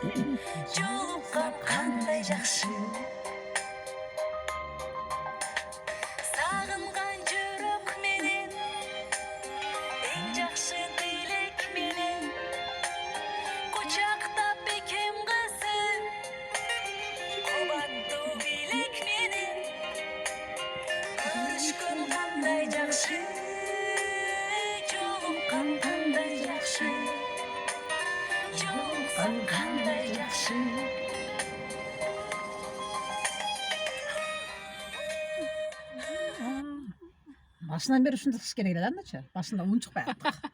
жолуккан кандай жакшы. Сагынган жүрөк менен эң жакшы тилек менен кучактап бекем кысып кубаттуу билек менен көрүшкөн кандай жакшы, жолуккан кандай жакшы, жолуккан кандай жакшы. Başından beri ушундай кылыш керек эле да, андачы. Башында унчукпай аттык.